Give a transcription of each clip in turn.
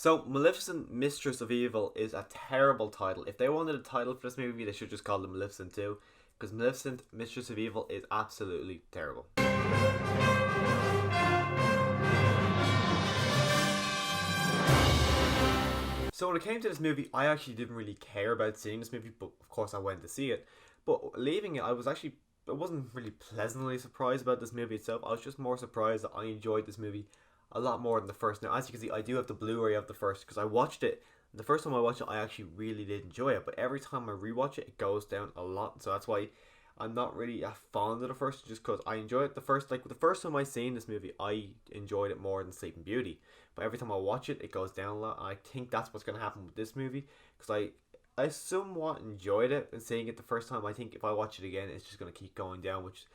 So, Maleficent Mistress of Evil is a terrible title. If they wanted a title for this movie, they should just call it Maleficent 2. Because Maleficent Mistress of Evil is absolutely terrible. So when it came to this movie, I actually didn't really care about seeing this movie, but of course I went to see it. But leaving it, I wasn't really pleasantly surprised about this movie itself. I was just more surprised that I enjoyed this movie a lot more than the first. Now, as you can see, I do have the Blu-ray of the first because I watched it. The first time I watched it, I actually really did enjoy it. But every time I rewatch it, it goes down a lot. So that's why I'm not really a fond of the first, just because I enjoy it. The first time I seen this movie, I enjoyed it more than Sleeping Beauty. But every time I watch it, it goes down a lot. And I think that's what's going to happen with this movie, because I somewhat enjoyed it and seeing it the first time. I think if I watch it again, it's just going to keep going down, which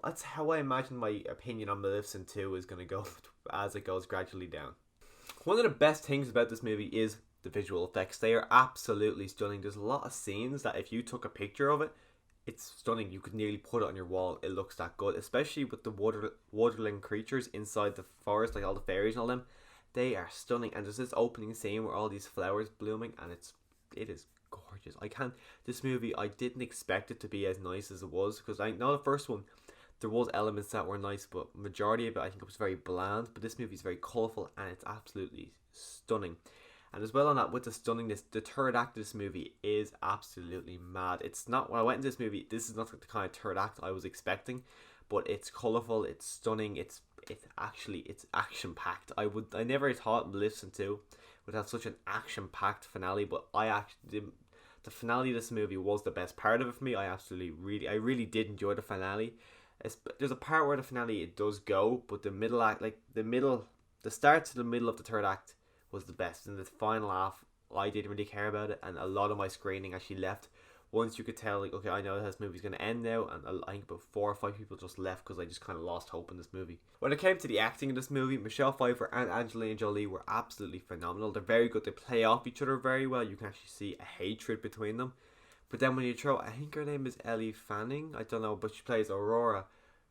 that's how I imagine my opinion on Maleficent 2 is going to go as it goes gradually down. One of the best things about this movie is the visual effects. They are absolutely stunning. There's a lot of scenes that if you took a picture of it, it's stunning. You could nearly put it on your wall. It looks that good, especially with the waterland creatures inside the forest, like all the fairies and all them. They are stunning. And there's this opening scene where all these flowers blooming, and it is gorgeous. This movie, I didn't expect it to be as nice as it was, because I know the first one, there was elements that were nice, but majority of it, I think it was very bland. But this movie is very colourful, and it's absolutely stunning. And as well on that, with the stunningness, the third act of this movie is absolutely mad. It's not, when I went into this movie, this is not the kind of third act I was expecting, but it's colourful, it's stunning, it's action packed. I never thought Maleficent 2 would have such an action packed finale, but the finale of this movie was the best part of it for me. I really did enjoy the finale. There's a part where the finale it does go, but the middle act, the start to the middle of the third act was the best. In the final half, I didn't really care about it, and a lot of my screening actually left once you could tell, like, okay, I know this movie's going to end now, and I think about 4 or 5 people just left because I just kind of lost hope in this movie. When it came to the acting of this movie, Michelle Pfeiffer and Angelina Jolie were absolutely phenomenal. They're very good. They play off each other very well. You can actually see a hatred between them. But then when you throw, I think her name is Ellie Fanning, I don't know, but she plays Aurora.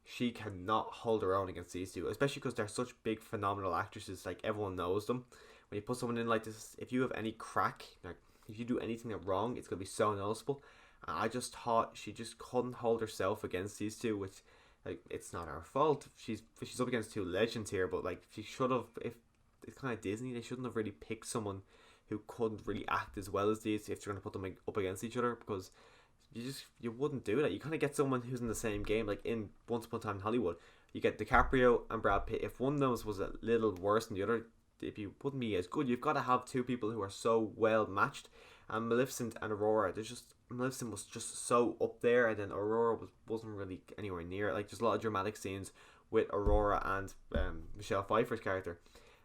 She cannot hold her own against these two, especially because they're such big, phenomenal actresses. Like, everyone knows them. When you put someone in like this, if you have any crack, like if you do anything wrong, it's going to be so noticeable. And I just thought she just couldn't hold herself against these two, which, like, it's not her fault. She's up against two legends here, but like, she should have, if it's kind of Disney, they shouldn't have really picked someone who couldn't really act as well as these if they're going to put them up against each other, because you wouldn't do that. You kind of get someone who's in the same game, like in Once Upon a Time in Hollywood. You get DiCaprio and Brad Pitt. If one of those was a little worse than the other, if you wouldn't be as good, you've got to have two people who are so well matched. And Maleficent and Aurora, Maleficent was just so up there, and then Aurora wasn't really anywhere near it. Like, there's a lot of dramatic scenes with Aurora and Michelle Pfeiffer's character,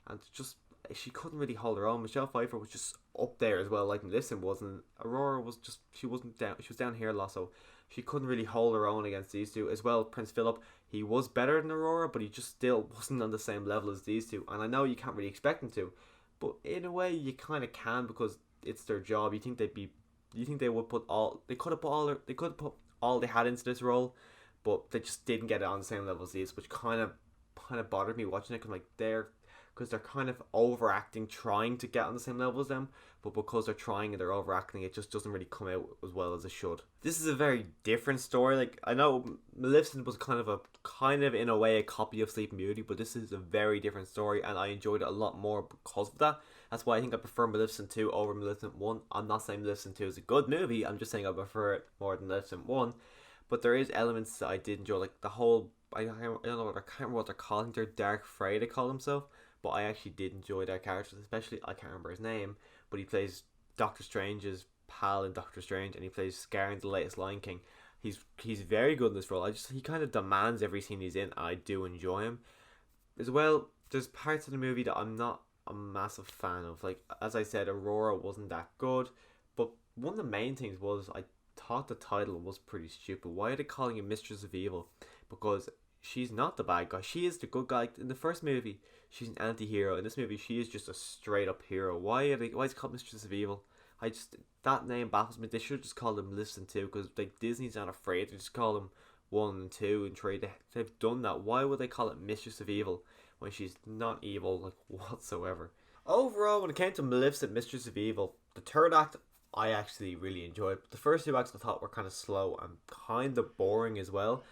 and just she couldn't really hold her own. Michelle Pfeiffer was just up there as well, like Maleficent was, and Aurora was just, she was down here a lot, so she couldn't really hold her own against these two. As well, Prince Philip, he was better than Aurora, but he just still wasn't on the same level as these two. And I know you can't really expect him to, but in a way you kind of can, because it's their job. You think they would put all, they could have put all they had into this role, but they just didn't get it on the same level as these, which kind of bothered me watching it, because they're kind of overacting, trying to get on the same level as them, but because they're trying and they're overacting, it just doesn't really come out as well as it should. This is a very different story. Like, I know Maleficent was kind of in a way a copy of Sleeping Beauty, but this is a very different story, and I enjoyed it a lot more because of that. That's why I think I prefer Maleficent 2 over Maleficent 1. I'm not saying Maleficent 2 is a good movie, I'm just saying I prefer it more than Maleficent 1. But there is elements that I did enjoy, like the whole, I don't know, I can't remember what they're calling, they're Dark Frey they call themselves, but I actually did enjoy their characters, especially, I can't remember his name, but he plays Doctor Strange's pal in Doctor Strange, and he plays Scar in the latest Lion King. He's very good in this role. He kind of demands every scene he's in, and I do enjoy him. As well, there's parts of the movie that I'm not a massive fan of. Like, as I said, Aurora wasn't that good, but one of the main things was I thought the title was pretty stupid. Why are they calling it Mistress of Evil? Because she's not the bad guy. She is the good guy. In the first movie, she's an anti-hero. In this movie, she is just a straight-up hero. Why is it called Mistress of Evil? That name baffles me. They should just call them Maleficent 2, because like Disney's not afraid to just call them 1 and 2 and 3. They've done that. Why would they call it Mistress of Evil when she's not evil, like, whatsoever? Overall, when it came to Maleficent Mistress of Evil, the third act I actually really enjoyed. But the first two acts I thought were kind of slow and kind of boring as well.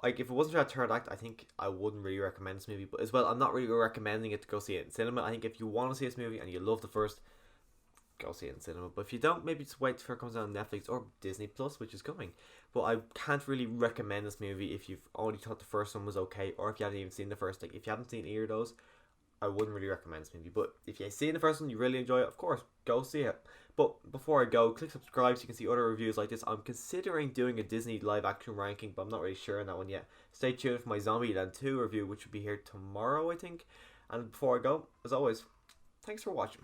Like, if it wasn't for that third act, I think I wouldn't really recommend this movie. But as well, I'm not really recommending it to go see it in cinema. I think if you want to see this movie and you love the first, go see it in cinema. But if you don't, maybe just wait for it comes out on Netflix or Disney Plus, which is coming. But I can't really recommend this movie if you've only thought the first one was okay, or if you haven't even seen the first. Like, if you haven't seen either of those, I wouldn't really recommend this movie. But if you've seen the first one, you really enjoy it, of course, go see it. But before I go, click subscribe so you can see other reviews like this. I'm considering doing a Disney live action ranking, but I'm not really sure on that one yet. Stay tuned for my Zombieland 2 review, which will be here tomorrow, I think. And before I go, as always, thanks for watching.